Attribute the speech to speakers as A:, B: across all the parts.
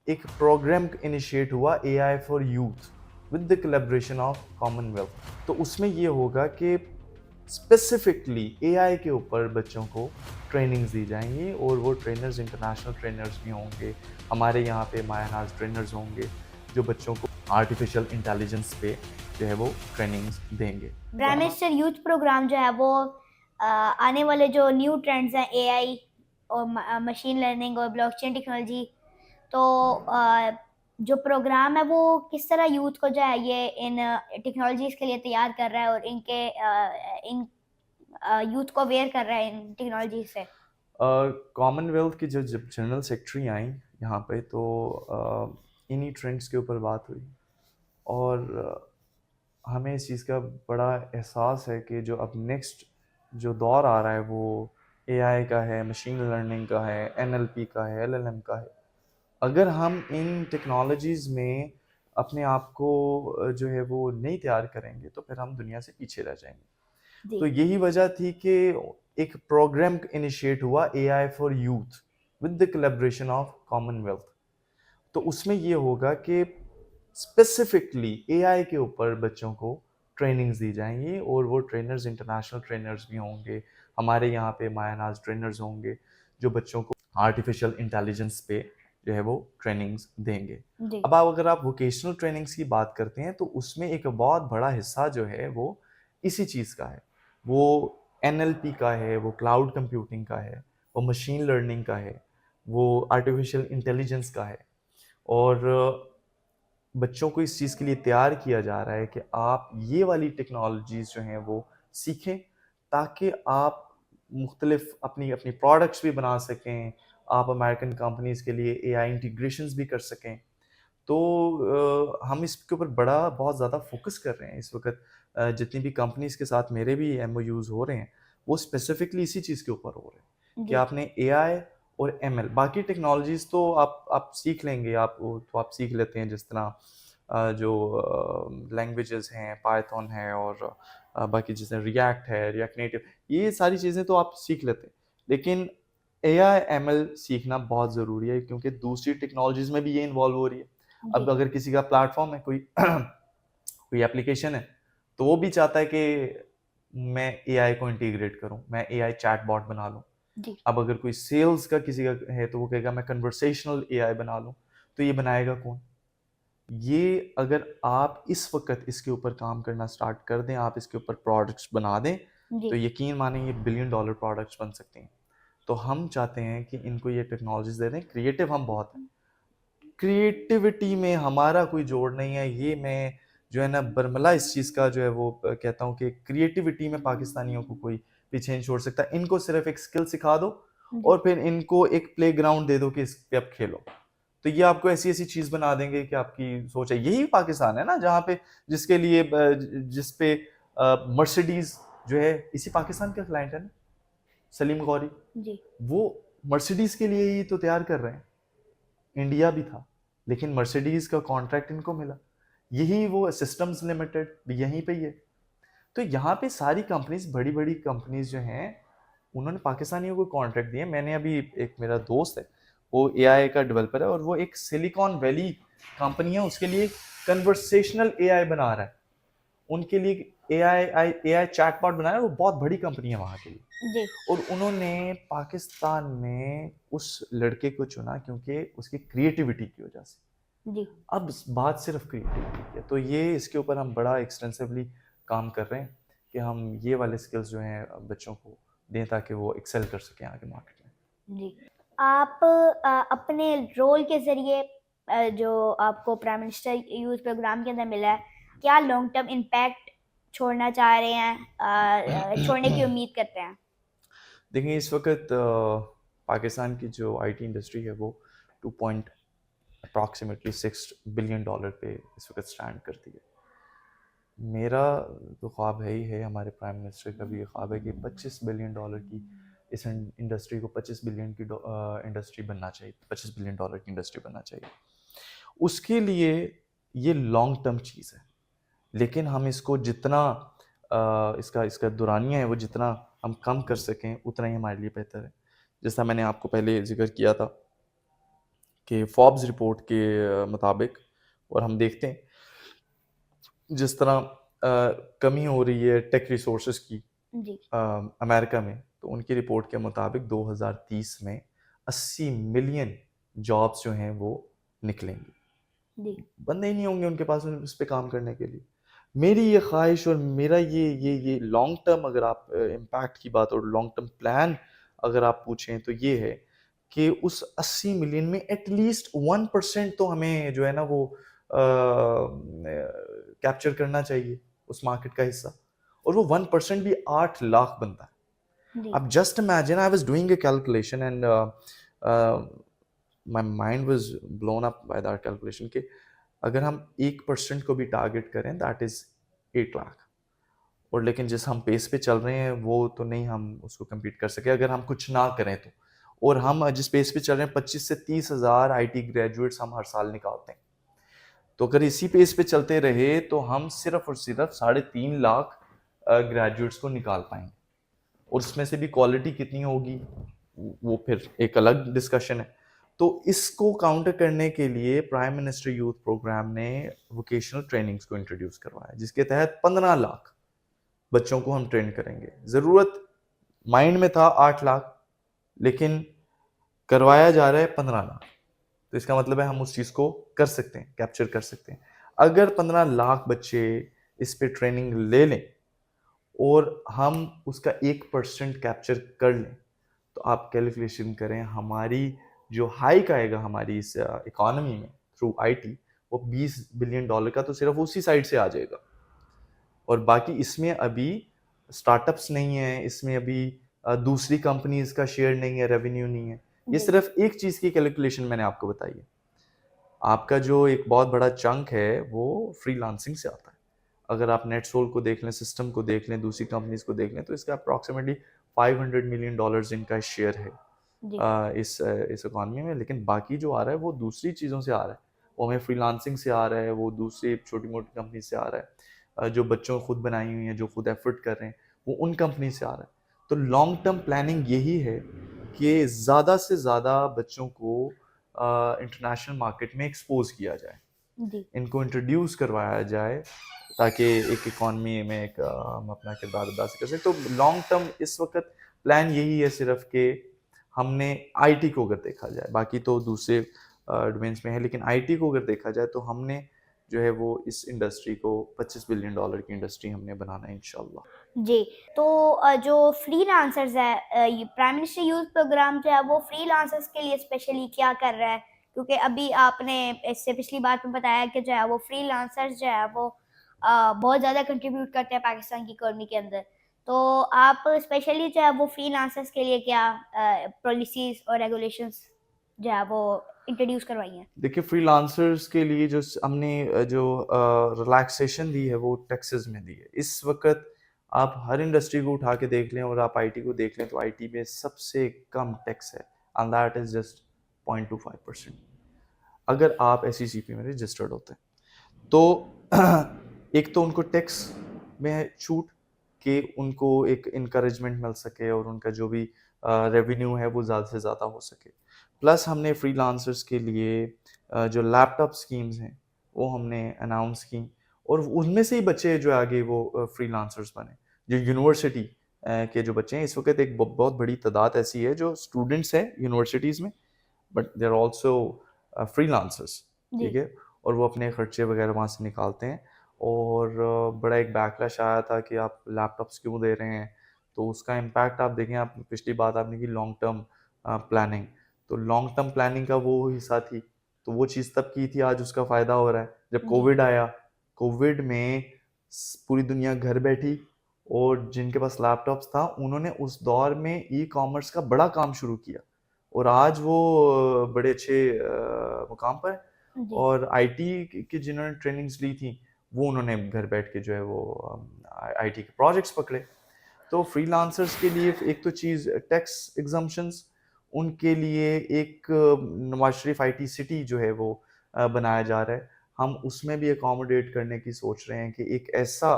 A: एक programme initiate हुआ AI for youth with the collaboration of Commonwealth. तो उसमें ये होगा कि स्पेसिफिकली एआई के ऊपर बच्चों को ट्रेनिंग्स दी जाएंगी और वो ट्रेनर्स इंटरनेशनल ट्रेनर्स भी होंगे। हमारे यहाँ पे मायनाज ट्रेनर्स होंगे जो बच्चों को आर्टिफिशियल इंटेलिजेंस पे जो है वो ट्रेनिंग्स देंगे।
B: प्राइम मिनिस्टर यूथ प्रोग्राम जो है वो आने वाले जो न्यू ट्रेंड्स हैं एआई और मशीन लर्निंग और ब्लॉकचेन टेक्नोलॉजी, तो जो प्रोग्राम है वो किस तरह यूथ को जो है ये इन टेक्नोलॉजीज के लिए तैयार कर रहा है और इन यूथ को अवेयर कर रहा है इन टेक्नोलॉजी से।
A: कॉमनवेल्थ की जो जब जनरल सेक्रेटरी आई यहाँ पे तो इन्हीं ट्रेंड्स के ऊपर बात हुई और हमें इस चीज़ का बड़ा एहसास है कि जो अब नेक्स्ट जो दौर आ रहा है वो एआई का है, मशीन लर्निंग का है, एनएलपी का है, एलएलएम का है। अगर हम इन टेक्नोलॉजीज़ में अपने आप को जो है वो नहीं तैयार करेंगे तो फिर हम दुनिया से पीछे रह जाएंगे। तो यही वजह थी कि एक प्रोग्राम इनिशिएट हुआ AI for youth with the collaboration of Commonwealth. तो उसमें ये होगा कि स्पेसिफिकली एआई के ऊपर बच्चों को ट्रेनिंग्स दी जाएंगी और वो ट्रेनर्स इंटरनेशनल ट्रेनर्स भी होंगे। हमारे यहाँ पे मायनाज ट्रेनर्स होंगे जो बच्चों को आर्टिफिशियल इंटेलिजेंस पे जो है वो ट्रेनिंग्स देंगे। अब अगर आप वोकेशनल ट्रेनिंग्स की बात करते हैं तो उसमें एक बहुत बड़ा हिस्सा जो है वो इसी चीज़ का है। वो एनएलपी का है, वो क्लाउड कंप्यूटिंग का है, वो मशीन लर्निंग का है, वो आर्टिफिशियल इंटेलिजेंस का है। और बच्चों को इस चीज़ के लिए तैयार किया जा रहा है कि आप ये वाली टेक्नोलॉजीज़ जो हैं वो सीखें ताकि आप मुख्तलिफ अपनी अपनी प्रोडक्ट्स भी बना सकें, आप अमेरिकन कंपनीज़ के लिए एआई इंटीग्रेशंस भी कर सकें। तो हम इसके ऊपर बड़ा बहुत ज़्यादा फोकस कर रहे हैं इस वक्त। जितनी भी कंपनीज़ के साथ मेरे भी एमओयूज़ हो रहे हैं वो स्पेसिफिकली इसी चीज़ के ऊपर हो रहे हैं कि आपने एआई और एमएल, बाकी टेक्नोलॉजीज़ तो आप सीख लेंगे, तो आप सीख लेते हैं जिस तरह जो लैंग्वेजेस हैं, पाइथन है और बाकी जैसे रिएक्ट है, रिएक्ट नेटिव, ये सारी चीज़ें तो आप सीख लेते हैं। लेकिन एआई एमएल सीखना बहुत ज़रूरी है क्योंकि दूसरी टेक्नोलॉजीज़ में भी ये इन्वॉल्व हो रही है। अब अगर किसी का प्लेटफॉर्म है, कोई कोई एप्लीकेशन है, तो वो भी चाहता है कि मैं एआई को इंटीग्रेट करूं, मैं एआई चैटबॉट बना लूं। अब अगर कोई सेल्स का किसी का है तो वो कहेगा मैं कन्वर्सेशनल एआई बना लूं। तो ये बनाएगा कौन? ये अगर आप इस वक्त इसके ऊपर काम करना स्टार्ट कर दें, आप इसके ऊपर प्रोडक्ट्स बना दें, तो यकीन मानें ये बिलियन डॉलर प्रोडक्ट्स बन सकते हैं। तो हम चाहते हैं कि इनको ये टेक्नोलॉजीज दे दें। क्रिएटिव हम बहुत हैं, क्रिएटिविटी में हमारा कोई जोड़ नहीं है। ये मैं जो है ना बरमला इस चीज़ का जो है वो कहता हूँ कि क्रिएटिविटी में पाकिस्तानियों को कोई पीछे नहीं छोड़ सकता। इनको सिर्फ एक स्किल सिखा दो और फिर इनको एक प्ले ग्राउंड दे दो कि इस पे आप खेलो, तो ये आपको ऐसी ऐसी चीज़ बना देंगे कि आपकी सोच है। यही पाकिस्तान है ना जहाँ पे जिसके लिए जिस पे मर्सिडीज जो है इसी पाकिस्तान का क्लाइंट है ना, सलीम गौरी वो मर्सिडीज के लिए ही तो तैयार कर रहे हैं। इंडिया भी था लेकिन मर्सिडीज का कॉन्ट्रैक्ट इनको मिला। यही वो सिस्टम्स लिमिटेड भी यहीं पे ही है। तो यहाँ पे सारी कंपनीज, बड़ी बड़ी कंपनीज जो हैं, उन्होंने पाकिस्तानियों को कॉन्ट्रैक्ट दिए। मैंने अभी, एक मेरा दोस्त है वो एआई का डेवलपर है और वो एक सिलिकॉन वैली कंपनी है, उसके लिए कन्वर्सेशनल एआई बना रहा है। उनके लिए एआई चैटबॉट बना रहा है। वो बहुत बड़ी कंपनी है वहाँ के लिए। और उन्होंने पाकिस्तान में उस लड़के को चुना क्योंकि उसकी क्रिएटिविटी की वजह से। अब बात सिर्फ क्रिएटिविटी की है, तो ये इसके ऊपर हम बड़ा एक्सटेंसिवली काम कर रहे हैं कि हम ये वाले स्किल्स जो हैं बच्चों को दें ताकि वो एक्सेल कर सकें आगे मार्केट में।
B: आप अपने रोल के जरिए जो आपको प्राइम मिनिस्टर यूथ प्रोग्राम के अंदर मिला है, क्या लॉन्ग टर्म इम्पैक्ट छोड़ना चाह रहे हैं, छोड़ने की उम्मीद करते हैं?
A: देखिए इस वक्त पाकिस्तान की जो आईटी इंडस्ट्री है वो 2 पॉइंट अप्रॉक्सीमेटली $6 बिलियन पे इस वक्त स्टैंड करती है। मेरा तो ख्वाब है ही है, हमारे प्राइम मिनिस्टर का भी ये ख्वाब है कि $25 बिलियन की इस इंडस्ट्री को 25 बिलियन की इंडस्ट्री बनना चाहिए, $25 बिलियन की इंडस्ट्री बनना चाहिए। उसके लिए ये लॉन्ग टर्म चीज़ है, लेकिन हम इसको जितना इसका इसका दुरानिया है वो जितना हम कम कर सकें उतना ही हमारे लिए बेहतर है। जैसा मैंने आपको पहले जिक्र किया था कि फोर्ब्स रिपोर्ट के मुताबिक, और हम देखते हैं जिस तरह कमी हो रही है टेक रिसोर्सेज की
B: जी
A: अमेरिका में, तो उनकी रिपोर्ट के मुताबिक 2030 में 80 मिलियन जॉब्स जो हैं वो निकलेंगी।
B: जी
A: बंदे ही नहीं होंगे उनके पास उस पे काम करने के लिए। मेरी ये ख्वाहिश और मेरा ये लॉन्ग टर्म, अगर आप इम्पैक्ट की बात और लॉन्ग टर्म प्लान अगर आप पूछें तो ये है कि उस 80 मिलियन में एटलीस्ट 1% तो हमें जो है ना वो कैप्चर करना चाहिए उस मार्केट का हिस्सा, और वो 1% भी 8 लाख बनता है।
B: जी
A: अब just imagine, I was doing a calculation and my mind was blown up by that calculation कि अगर हम 1% को भी टारगेट करें दैट इज 8 लाख, और लेकिन जिस हम पेस पे चल रहे हैं वो तो नहीं हम उसको compete कर सके अगर हम कुछ ना करें तो। और हम जिस पेस पे चल रहे हैं 25 से 30 हज़ार IT ग्रेजुएट्स हम हर साल निकालते हैं, तो अगर इसी पेस पे चलते रहे तो हम सिर्फ और सिर्फ 3.5 लाख ग्रेजुएट्स को निकाल पाएंगे, और उसमें से भी क्वालिटी कितनी होगी वो फिर एक अलग डिस्कशन है। तो इसको काउंटर करने के लिए प्राइम मिनिस्टर यूथ प्रोग्राम ने वोकेशनल ट्रेनिंग्स को इंट्रोड्यूस करवाया, जिसके तहत 15 लाख बच्चों को हम ट्रेन करेंगे। ज़रूरत माइंड में था 8 लाख, लेकिन करवाया जा रहा है 15 लाख। तो इसका मतलब है हम उस चीज़ को कर सकते हैं, कैप्चर कर सकते हैं। अगर 15 लाख बच्चे इस पे ट्रेनिंग ले लें और हम उसका 1% कैप्चर कर लें, तो आप कैलकुलेशन करें हमारी जो हाइक आएगा हमारी इस इकोनॉमी में थ्रू आईटी, वो $20 बिलियन का तो सिर्फ उसी साइड से आ जाएगा। और बाकी इसमें अभी स्टार्टअप्स नहीं है, इसमें अभी दूसरी कंपनीज का शेयर नहीं है, रेवेन्यू नहीं है। ये
B: जी
A: सिर्फ एक चीज़ की कैलकुलेशन मैंने आपको बताई है। आपका जो एक बहुत बड़ा चंक है वो फ्रीलांसिंग से आता है। अगर आप नेटसोल को देख लें, सिस्टम को देख लें, दूसरी कंपनीज को देख लें, तो इसका अप्रॉक्सीमेटली $500 मिलियन इनका शेयर है
B: जी
A: इस इकॉनमी में। लेकिन बाकी जो आ रहा है वो दूसरी चीज़ों से आ रहा है, वो हमें फ्रीलांसिंग से आ रहा है, वो दूसरी छोटी मोटी कंपनी से आ रहा है, जो बच्चों खुद बनाई हुई हैं, जो खुद एफर्ट कर रहे हैं, वो उन कंपनी से आ रहा है। तो लॉन्ग टर्म प्लानिंग यही है कि ज़्यादा से ज़्यादा बच्चों को इंटरनेशनल मार्केट में एक्सपोज किया जाए,
B: जी
A: इनको इंट्रोड्यूस करवाया जाए, ताकि एक इकॉनमी में एक हम अपना किरदार अदा कर सकें। तो लॉन्ग टर्म इस वक्त प्लान यही है सिर्फ कि हमने आईटी को अगर देखा जाए, बाकी तो दूसरे डोमेन्स में है, लेकिन आईटी को अगर देखा जाए तो हमने जो है वो इस इंडस्ट्री को $25 बिलियन की इंडस्ट्री हमने बनाना है इंशाल्लाह।
B: जी, तो जो फ्रीलांसर्स है, ये प्राइम मिनिस्टर यूथ प्रोग्राम जो है वो फ्रीलांसर्स के लिए स्पेशली क्या कर रहा है? क्योंकि अभी आपने इससे पिछली बात में बताया कि जो है वो फ्रीलांसर्स जो है वो बहुत ज़्यादा कंट्रीब्यूट करते हैं पाकिस्तान की इकोनॉमी के अंदर। तो आप स्पेशली जो है वो फ्रीलांसर्स के लिए क्या पॉलिसीज़ और रेगुलेशंस जो है वो इंट्रोड्यूस करवाई हैं?
A: देखिए, फ्रीलांसर्स के लिए जो हमने जो रिलैक्सेशन दी है वो टैक्सेस में दी है। इस वक्त आप हर इंडस्ट्री को उठा के देख लें और आप आईटी को देख लें तो आईटी में सबसे कम टैक्स है, एंड दैट इज जस्ट 0.25%। अगर आप एसईसीपी में रजिस्टर्ड होते हैं तो एक तो उनको टैक्स में छूट कि उनको एक इनकरेजमेंट मिल सके और उनका जो भी रेवेन्यू है वो ज़्यादा से ज़्यादा हो सके। प्लस हमने फ्रीलांसर्स के लिए जो लैपटॉप स्कीम्स हैं वो हमने अनाउंस की, और उनमें से ही बच्चे जो आगे वो फ्रीलांसर्स बने। जो यूनिवर्सिटी के जो बच्चे हैं, इस वक्त एक बहुत बड़ी तादाद ऐसी है जो स्टूडेंट्स हैं यूनिवर्सिटीज़ में, बट देर ऑल्सो फ्रीलांसर्स,
B: जी
A: ठीक है, और वो अपने खर्चे वगैरह वहाँ से निकालते हैं। और बड़ा एक बैकलैश आया था कि आप लैपटॉप्स क्यों दे रहे हैं, तो उसका इम्पैक्ट आप देखें, आप पिछली बात आपने की लॉन्ग टर्म प्लानिंग, तो लॉन्ग टर्म प्लानिंग का वो हिस्सा थी, तो वो चीज़ तब की थी, आज उसका फ़ायदा हो रहा है। जब
B: जी
A: कोविड आया, कोविड में पूरी दुनिया घर बैठी, और जिनके पास लैपटॉप्स था उन्होंने उस दौर में ई कॉमर्स का बड़ा काम शुरू किया, और आज वो बड़े अच्छे मुकाम पर है।
B: जी
A: और आईटी की जिन्होंने ट्रेनिंग्स ली थी वो उन्होंने घर बैठ के जो है वो आईटी के प्रोजेक्ट्स पकड़े। तो फ्रीलांसर्स के लिए एक तो चीज़ टैक्स एग्जम्पशंस, उनके लिए एक नवाज शरीफ आईटी सिटी जो है वो बनाया जा रहा है। हम उसमें भी अकोमोडेट करने की सोच रहे हैं कि एक ऐसा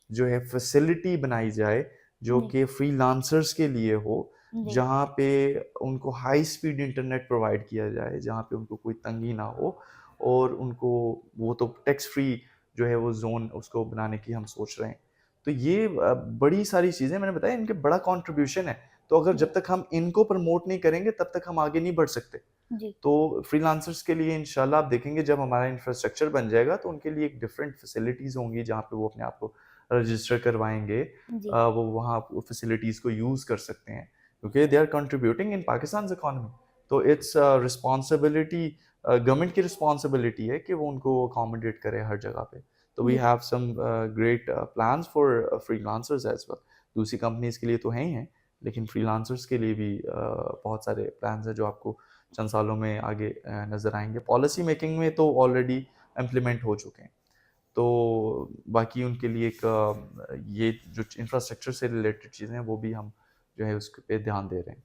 A: जो है फैसिलिटी बनाई जाए जो
B: जी
A: कि फ्रीलांसर्स के लिए हो,
B: जी।
A: जहाँ पे उनको हाई स्पीड इंटरनेट प्रोवाइड किया जाए, जहाँ पे उनको कोई तंगी ना हो, और उनको वो तो टैक्स फ्री जो है वो ज़ोन उसको बनाने की हम सोच रहे हैं। तो ये बड़ी सारी चीज़ें मैंने बताया, इनके बड़ा कंट्रीब्यूशन है। तो अगर
B: जी।
A: जब तक हम इनको प्रमोट नहीं करेंगे तब तक हम आगे नहीं बढ़ सकते।
B: जी।
A: तो फ्रीलांसर्स के लिए इंशाल्लाह आप देखेंगे जब हमारा इंफ्रास्ट्रक्चर बन जाएगा तो उनके लिए एक डिफरेंट फैसिलिटीज़ होंगी जहाँ पे वो अपने आप को रजिस्टर करवाएंगे,
B: जी।
A: वो वहाँ फैसिलिटीज़ को यूज़ कर सकते हैं क्योंकि they are contributing in Pakistan economy. तो इट्स रिस्पॉन्सिबिलिटी, गवर्नमेंट की रिस्पॉन्सिबिलिटी है कि वो उनको अकोमोडेट करे हर जगह पे। तो वी
B: जी।
A: Have some great plans for freelancers as well. दूसरी कंपनीज के लिए तो हैं ही हैं, लेकिन फ्रीलांसर्स के लिए भी बहुत सारे प्लान्स हैं जो आपको चंद सालों में आगे नज़र आएंगे। पॉलिसी मेकिंग में तो ऑलरेडी इम्प्लीमेंट हो चुके हैं। तो बाकी उनके लिए एक ये जो इंफ्रास्ट्रक्चर से रिलेटेड चीज़ें हैं वो भी हम जो है उस पे ध्यान दे रहे हैं।